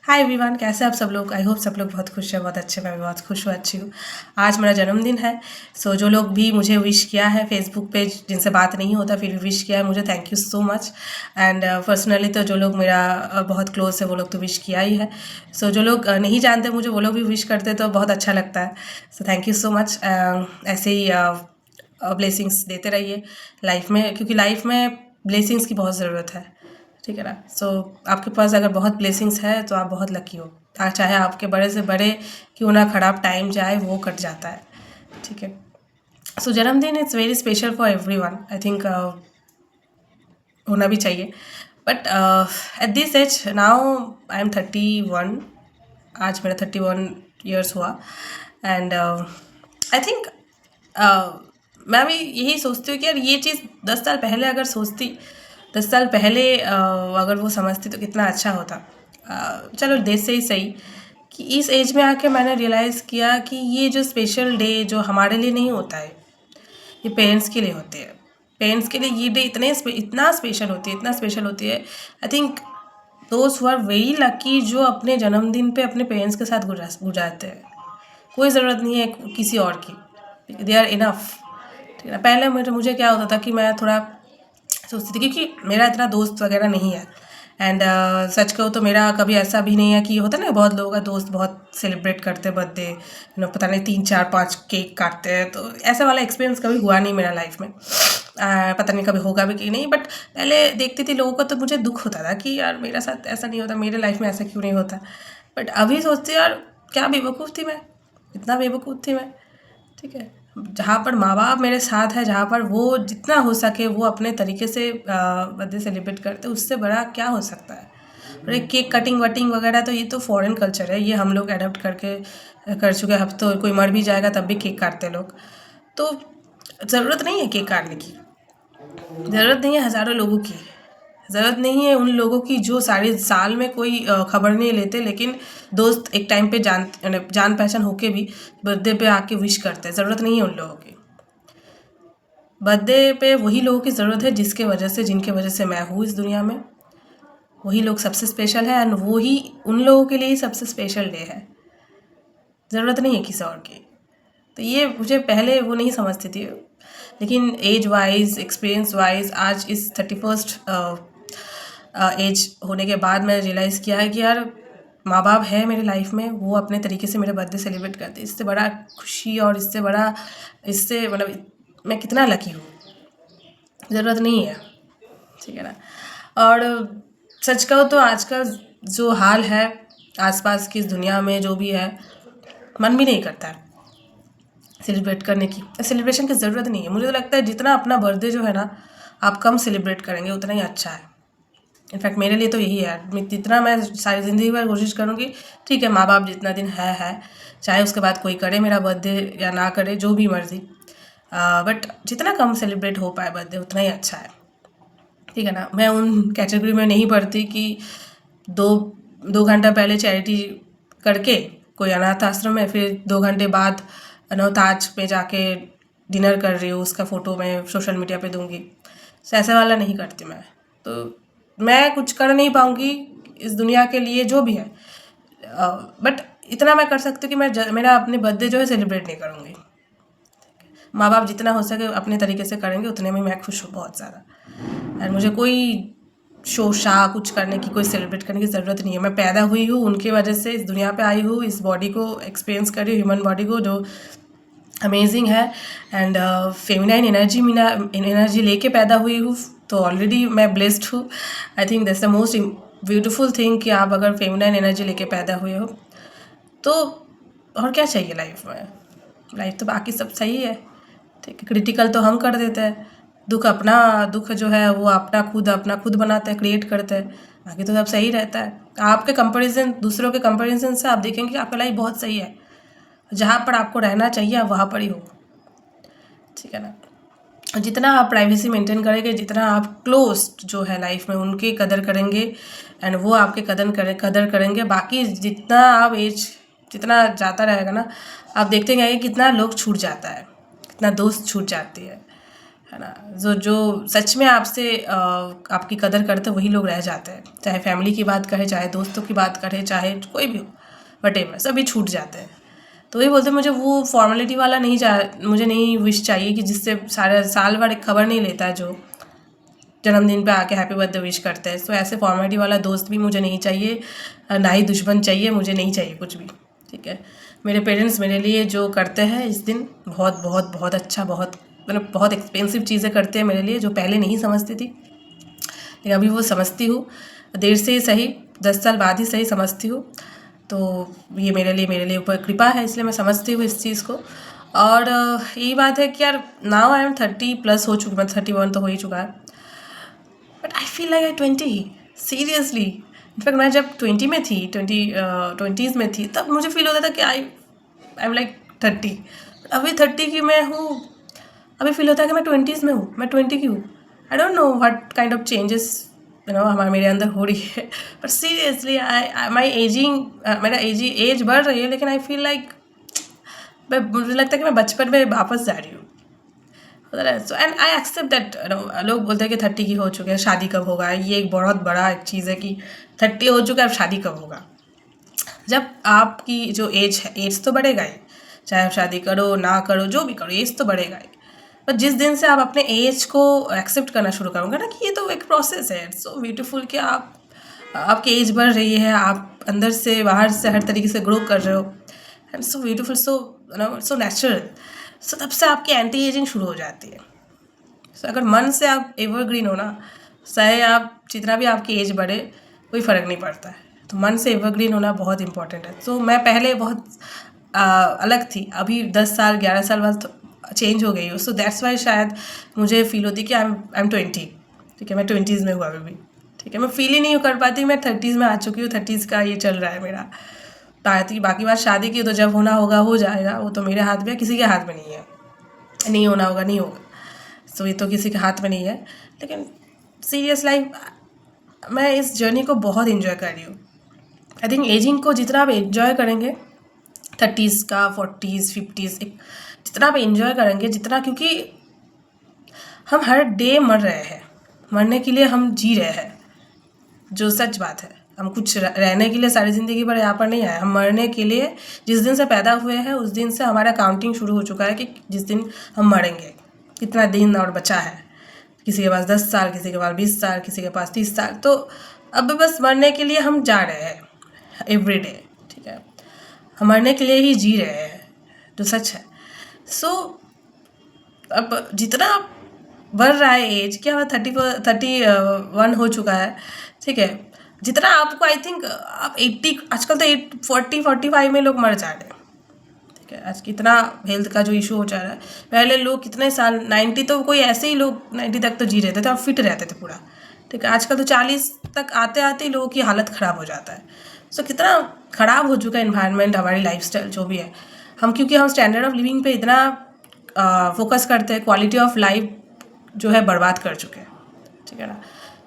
Hi everyone, कैसे आप सब लोग। आई होप सब लोग बहुत खुश है, बहुत अच्छे। मैं भी बहुत खुश हूँ, अच्छी हूँ। आज मेरा जन्मदिन है। सो जो लोग भी मुझे विश किया है फेसबुक पे, जिनसे बात नहीं होता फिर भी विश किया है मुझे, thank you so much. And personally तो जो लोग मेरा बहुत क्लोज है वो लोग तो विश किया ही है। सो जो लोग नहीं जानते मुझे वो लोग भी विश करते तो बहुत अच्छा लगता है। So thank you so much. ऐसे ही ब्लेसिंग्स देते रहिए लाइफ में, क्योंकि लाइफ में ब्लेसिंग्स की बहुत ज़रूरत है। ठीक है ना। सो आपके पास अगर बहुत ब्लेसिंग्स है तो आप बहुत लकी हो। चाहे आपके बड़े से बड़े क्यों ना खराब टाइम जाए, वो कट जाता है। ठीक है। सो जन्मदिन it's very special for everyone. I think होना भी चाहिए। But at this age now I am 31। आज मेरा 31 ईयर्स हुआ। एंड आई थिंक मैं भी यही सोचती हूँ कि यार ये चीज़ 10 साल पहले अगर सोचती, 10 साल पहले अगर वो समझती तो कितना अच्छा होता। चलो देश से ही सही कि इस एज में आके मैंने रियलाइज़ किया कि ये जो स्पेशल डे जो हमारे लिए नहीं होता है, ये पेरेंट्स के लिए होते हैं। पेरेंट्स के लिए ये डे इतना स्पेशल होती है, इतना स्पेशल होती है। I think those who are very lucky जो अपने जन्मदिन पे अपने पेरेंट्स के साथ गुजारते हैं। कोई ज़रूरत नहीं है किसी और की, दे आर इनफ। ठीक है। पहले मुझे क्या होता था कि मैं थोड़ा सोचती थी, क्योंकि मेरा इतना दोस्त वगैरह नहीं है। एंड सच कहूँ तो मेरा कभी ऐसा भी नहीं है कि होता ना बहुत लोगों का दोस्त बहुत सेलिब्रेट करते बर्थडे, पता नहीं 3 4 5 केक काटते हैं, तो ऐसा वाला एक्सपीरियंस कभी हुआ नहीं मेरा लाइफ में। पता नहीं कभी होगा भी कि नहीं। बट पहले देखती थी लोगों को तो मुझे दुख होता था कि यार मेरे साथ ऐसा नहीं होता, मेरे लाइफ में ऐसा क्यों नहीं होता। बट अभी सोचती हूँ यार क्या बेवकूफ़ थी मैं, इतना बेवकूफ़ थी मैं। ठीक है। जहाँ पर माँ बाप मेरे साथ है, जहाँ पर वो जितना हो सके वो अपने तरीके से बर्थडे सेलिब्रेट करते, उससे बड़ा क्या हो सकता है। और एक केक कटिंग वटिंग वगैरह तो ये तो फॉरेन कल्चर है, ये हम लोग अडॉप्ट करके कर चुके हैं। अब तो कोई मर भी जाएगा तब भी केक काटते लोग। तो ज़रूरत नहीं है केक काटने की, ज़रूरत नहीं है हज़ारों लोगों की, ज़रूरत नहीं है उन लोगों की जो सारे साल में कोई खबर नहीं लेते, लेकिन दोस्त एक टाइम पे जान पहचान होके भी बर्थडे पे आके विश करते हैं। ज़रूरत नहीं है उन लोगों की। बर्थडे पे वही लोगों की ज़रूरत है जिनके वजह से मैं हूँ इस दुनिया में। वही लोग सबसे स्पेशल है एंड वही उन लोगों के लिए ही सबसे स्पेशल डे है। ज़रूरत नहीं है किसी और की। तो ये मुझे पहले वो नहीं समझती थी, लेकिन एज वाइज एक्सपीरियंस वाइज आज इस 31st एज होने के बाद मैंने रियलाइज़ किया है कि यार माँ बाप है मेरे लाइफ में, वो अपने तरीके से मेरे बर्थडे सेलिब्रेट करते। इससे बड़ा खुशी और इससे मतलब मैं कितना लकी हूँ। ज़रूरत नहीं है। ठीक है ना। और सच कहूँ तो आजकल जो हाल है आसपास की इस दुनिया में, जो भी है, मन भी नहीं करता है सेलिब्रेट करने की। सेलिब्रेशन की ज़रूरत नहीं है। मुझे तो लगता है जितना अपना बर्थडे जो है ना आप कम सेलिब्रेट करेंगे उतना ही अच्छा है। इनफैक्ट मेरे लिए तो यही है, जितना मैं सारी ज़िंदगी भर कोशिश करूँगी, ठीक है माँ बाप जितना दिन है, चाहे उसके बाद कोई करे मेरा बर्थडे या ना करे, जो भी मर्ज़ी। बट जितना कम सेलिब्रेट हो पाए बर्थडे उतना ही अच्छा है। ठीक है ना। मैं उन कैटेगरी में नहीं पढ़ती कि दो 2 घंटा पहले चैरिटी करके कोई अनाथ आश्रम में, फिर 2 घंटे बाद अनाथाज पे जाके डिनर कर रही हूँ, उसका फ़ोटो मैं सोशल मीडिया पे दूंगी। ऐसा वाला नहीं करती मैं। तो मैं कुछ कर नहीं पाऊँगी इस दुनिया के लिए जो भी है, बट इतना मैं कर सकती हूँ कि मेरा अपने बर्थडे जो है सेलिब्रेट नहीं करूँगी। माँ बाप जितना हो सके अपने तरीके से करेंगे उतने में मैं खुश हूँ बहुत ज़्यादा। और मुझे कोई शो शाह कुछ करने की, कोई सेलिब्रेट करने की ज़रूरत नहीं है। मैं पैदा हुई हूँ उनकी वजह से, इस दुनिया पे आई हूँ, इस बॉडी को एक्सपीरियंस कर रही हूँ, ह्यूमन बॉडी को जो अमेजिंग है। एंड फेमिनाइन एनर्जी लेके पैदा हुई हूँ, तो ऑलरेडी मैं ब्लेस्ड हूँ। I think that's the most beautiful thing कि आप अगर फेमिनाइन एनर्जी लेके पैदा हुए हो तो और क्या चाहिए लाइफ में। लाइफ तो बाकी सब सही है। ठीक है। क्रिटिकल तो हम कर देते हैं, दुख जो है वो अपना खुद बनाते हैं, क्रिएट करते हैं। बाकी तो सब सही रहता है। आपके कंपैरिजन, दूसरों के कंपैरिजन से आप देखेंगे कि आपका लाइफ बहुत सही है। जहाँ पर आपको रहना चाहिए आप वहाँ पर ही हो। ठीक है ना। जितना आप प्राइवेसी मेंटेन करेंगे, जितना आप क्लोज जो है लाइफ में उनकी कदर करेंगे एंड वो आपके कदर करेंगे, बाकी जितना आप एज जितना जाता रहेगा ना, आप देखते रहेंगे कितना लोग छूट जाता है, कितना दोस्त छूट जाती है है ना। जो जो सच में आपसे आपकी कदर करते वही लोग रह जाते हैं, चाहे फैमिली की बात करें, चाहे दोस्तों की बात करें, चाहे कोई भी हो, वटेवर सभी छूट जाते हैं। तो वही बोलते हैं, मुझे वो फॉर्मेलिटी वाला मुझे नहीं विश चाहिए कि जिससे सारे साल भर एक खबर नहीं लेता है, जो जन्मदिन पे आके हैप्पी बर्थडे विश करते हैं। तो ऐसे फॉर्मेलिटी वाला दोस्त भी मुझे नहीं चाहिए, ना ही दुश्मन चाहिए, मुझे नहीं चाहिए कुछ भी। ठीक है, मेरे पेरेंट्स मेरे लिए जो करते हैं इस दिन बहुत बहुत बहुत अच्छा, बहुत मतलब बहुत एक्सपेंसिव चीज़ें करते हैं मेरे लिए, जो पहले नहीं समझती थी लेकिन अभी वो समझती हूँ। देर से ही सही, 10 साल बाद ही सही समझती हूँ। तो ये मेरे लिए ऊपर कृपा है, इसलिए मैं समझती हूँ इस चीज़ को। और यही बात है कि यार नाउ आई एम 30+ हो चुकी, मतलब 31 तो हो ही चुका है, but I feel like I 20 seriously. In fact मैं जब 20 में थी, 20s में थी, तब मुझे फील होता था कि आई एम लाइक 30। अभी 30 की मैं हूँ, अभी फील होता है कि मैं 20s में हूँ, मैं 20 की हूँ। I don't know what kind of changes हमारे मेरे अंदर हो रही है, but seriously I my ageing, मेरा एज बढ़ रही है, लेकिन आई फील लाइक मुझे लगता है कि मैं बचपन में वापस जा रही हूँ। So and I accept that. लोग बोलते हैं कि 30 की हो चुके हैं, शादी कब होगा। ये एक बहुत बड़ा एक चीज़ है कि 30 हो चुका है, अब शादी कब होगा। जब आपकी जो एज है, एज तो बढ़ेगा ही, चाहे आप शादी करो ना करो, जो भी करो, एज तो बढ़ेगा ही। पर जिस दिन से आप अपने एज को एक्सेप्ट करना शुरू करोगे ना कि ये तो एक प्रोसेस है, इट्स सो ब्यूटीफुल कि आपकी एज बढ़ रही है, आप अंदर से बाहर से हर तरीके से ग्रो कर रहे हो, and so beautiful, so natural. So तब से आपकी एंटी एजिंग शुरू हो जाती है। सो अगर मन से आप एवरग्रीन हो ना, चाहे आप जितना भी आपकी एज बढ़े, कोई फ़र्क नहीं पड़ता है। तो मन से एवरग्रीन होना बहुत इंपॉर्टेंट है। तो मैं पहले बहुत अलग थी, अभी 10 साल 11 साल बाद तो चेंज हो गई हूँ। सो दैट्स वाई शायद मुझे फील होती कि आई एम 20। ठीक है, मैं 20s में हूँ अभी भी। ठीक है, मैं फील ही नहीं कर पाती मैं 30s में आ चुकी हूँ, 30s का ये चल रहा है मेरा। बाकी बात शादी की तो जब होना होगा हो जाएगा, वो तो मेरे हाथ में है, किसी के हाथ में नहीं है। नहीं होना होगा नहीं होगा, सो ये तो किसी के हाथ में नहीं है। लेकिन सीरियस लाइफ, मैं इस जर्नी को बहुत इन्जॉय कर रही हूँ। आई थिंक एजिंग को जितना आप इन्जॉय करेंगे, 30s का, 40s 50s, जितना आप इन्जॉय करेंगे, जितना, क्योंकि हम हर डे मर रहे हैं, मरने के लिए हम जी रहे हैं, जो सच बात है। हम कुछ रहने के लिए सारी ज़िंदगी भर यहाँ पर नहीं आए, हम मरने के लिए जिस दिन से पैदा हुए हैं उस दिन से हमारा काउंटिंग शुरू हो चुका है कि जिस दिन हम मरेंगे, कितना दिन और बचा है। किसी के पास 10 साल, किसी के पास 20 साल, किसी के पास 30 साल। तो अब बस मरने के लिए हम जा रहे हैं एवरी डे। ठीक है, हम मरने के लिए ही जी रहे हैं, जो सच है। सो अब जितना बढ़ रहा है एज, क्या 31 हो चुका है। ठीक है, जितना आपको, आई थिंक आप 80, आजकल तो 40-45 में लोग मर जा रहे हैं। ठीक है, आज कितना हेल्थ का जो इशू हो जा रहा है। पहले लोग कितने साल, 90 तो कोई ऐसे ही लोग 90 तक तो जी रहते थे और फिट रहते थे पूरा। ठीक है, आजकल तो 40 तक आते आते ही लोगों की हालत ख़राब हो जाता है। सो कितना ख़राब हो चुका है इन्वायरमेंट, हमारी लाइफस्टाइल जो भी है। हम क्योंकि हम स्टैंडर्ड ऑफ लिविंग पे इतना फोकस करते हैं, क्वालिटी ऑफ लाइफ जो है बर्बाद कर चुके हैं। ठीक है ना।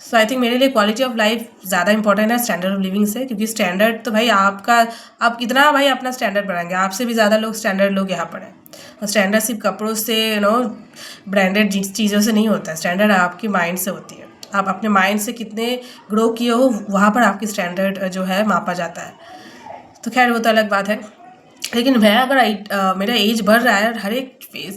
सो आई थिंक मेरे लिए क्वालिटी ऑफ लाइफ ज़्यादा इंपॉर्टेंट है स्टैंडर्ड ऑफ लिविंग से, क्योंकि स्टैंडर्ड तो भाई आपका, आप कितना भाई अपना स्टैंडर्ड बढ़ाएंगे, आपसे भी ज़्यादा लोग स्टैंडर्ड लोग यहाँ पर हैं। और स्टैंडर्ड सिर्फ कपड़ों से, ब्रांडेड चीज़ों से नहीं होता है। स्टैंडर्ड आपकी माइंड से होती है। आप अपने माइंड से कितने ग्रो किए हो, वहाँ पर आपकी स्टैंडर्ड जो है मापा जाता है। तो खैर वो तो अलग बात है। लेकिन मैं अगर मेरा एज बढ़ रहा है और हर एक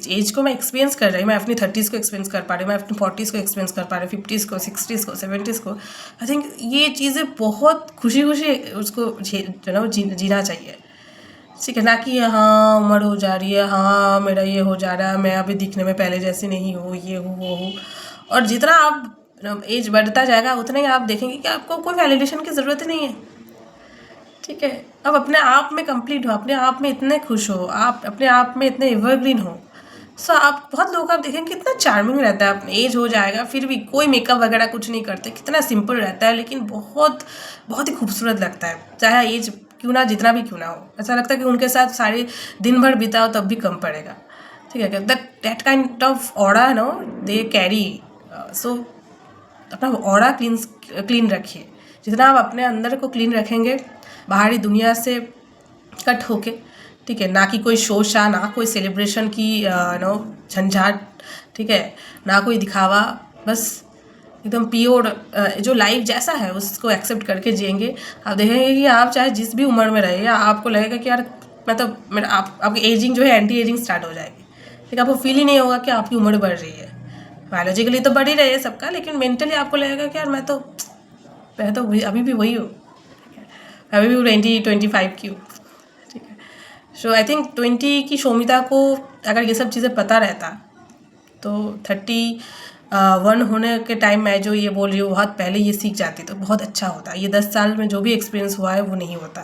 एज को मैं एक्सपीरियंस कर रही हूँ, मैं अपनी 30s को एक्सपीरियंस कर पा रही हूँ, मैं अपनी 40s को एक्सपीरियंस कर पा रही हूँ, 50s को, 60s को, 70s को। आई थिंक ये चीज़ें बहुत खुशी खुशी उसको जीना चाहिए। ठीक है ना, कि हाँ उम्र हो जा रही है, हाँ मेरा ये हो जा रहा है, मैं अभी दिखने में पहले जैसी नहीं हूँ, ये हूँ वो हूँ। और जितना आप एज बढ़ता जाएगा उतना ही आप देखेंगे कि आपको कोई वैलिडेशन की ज़रूरत ही नहीं है। ठीक है, अब अपने आप में कंप्लीट हो, अपने आप में इतने खुश हो, आप अपने आप में इतने एवरग्रीन हो। सो आप बहुत लोग आप देखेंगे कितना चार्मिंग रहता है, अपने एज हो जाएगा फिर भी कोई मेकअप वगैरह कुछ नहीं करते, कितना सिंपल रहता है, लेकिन बहुत बहुत ही खूबसूरत लगता है। चाहे एज क्यों ना, जितना भी क्यों ना हो, ऐसा लगता है कि उनके साथ सारे दिन भर बिताओ तब भी कम पड़ेगा। ठीक है, that kind of aura they carry. So अपना ऑरा क्लीन रखिए। जितना आप अपने अंदर को क्लीन रखेंगे, बाहरी दुनिया से कट होके, ठीक है, ना कि कोई शोशा, ना कोई सेलिब्रेशन की नो झंझाट, ठीक है, ना कोई दिखावा, बस एकदम प्योर जो लाइफ जैसा है उसको एक्सेप्ट करके जिएंगे। आप देखेंगे कि आप चाहे जिस भी उम्र में रहिए, आपको लगेगा कि यार मतलब मेरा आपकी एजिंग जो है एंटी एजिंग स्टार्ट हो जाएगी, ठीक है, आपको फील ही नहीं होगा कि आपकी उम्र बढ़ रही है। बायोलॉजिकली तो बढ़ ही रही है सबका, लेकिन मेंटली आपको लगेगा कि यार मैं तो अभी भी वही हूँ, ठीक है, अभी भी 25 की हूँ, ठीक है। सो आई थिंक 20 की शोमिता को अगर ये सब चीज़ें पता रहता तो 31 होने के टाइम मैं जो ये बोल रही हूँ बहुत पहले ये सीख जाती तो बहुत अच्छा होता। ये 10 साल में जो भी एक्सपीरियंस हुआ है वो नहीं होता,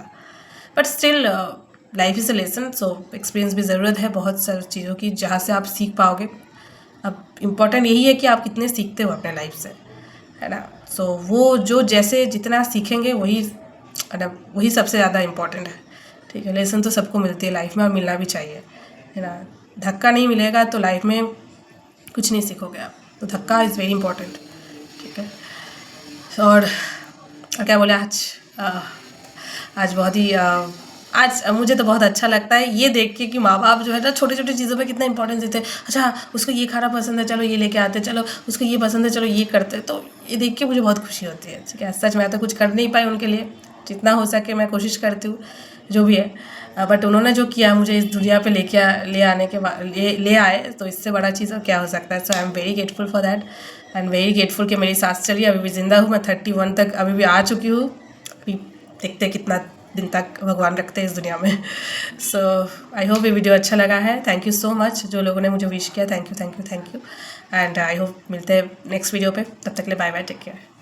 but still life is a lesson, so experience भी ज़रूरत है बहुत सारी चीज़ों की जहाँ से आप सीख पाओगे। अब इम्पॉर्टेंट यही है कि आप कितने सीखते हो अपने लाइफ से, है ना। सो वो जो जैसे जितना सीखेंगे वही है ना, वही सबसे ज़्यादा इम्पॉर्टेंट है, ठीक है। लेसन तो सबको मिलती है लाइफ में और मिलना भी चाहिए, है ना। धक्का नहीं मिलेगा तो लाइफ में कुछ नहीं सीखोगे आप, तो धक्का इज़ वेरी इंपॉर्टेंट, ठीक है। और क्या बोले आज बहुत ही आज मुझे तो बहुत अच्छा लगता है ये देख के कि माँ बाप जो है ना छोटी छोटी चीज़ों पे कितना इंपॉर्टेंस देते हैं। अच्छा उसको ये खाना पसंद है, चलो ये लेके आते, चलो उसको ये पसंद है, चलो ये करते, तो ये देख के मुझे बहुत खुशी होती है, ठीक है। सच मैं तो कुछ कर नहीं पाई उनके लिए, जितना हो सके मैं कोशिश करती हूँ जो भी है, बट उन्होंने जो किया मुझे इस दुनिया पे ले आने के बाद ले आए, तो इससे बड़ा चीज़ और क्या हो सकता है। So I am very grateful for that and very grateful कि मेरी सास चली, अभी भी ज़िंदा हूँ, मैं 31 तक अभी भी आ चुकी हूँ। अभी देखते कितना दिन तक भगवान रखते हैं इस दुनिया में। सो आई होप ये वीडियो अच्छा लगा है। थैंक यू सो मच जो लोगों ने मुझे विश किया, thank you and I hope मिलते हैं नेक्स्ट वीडियो पे। तब तक के लिए बाय बाय, टेक केयर।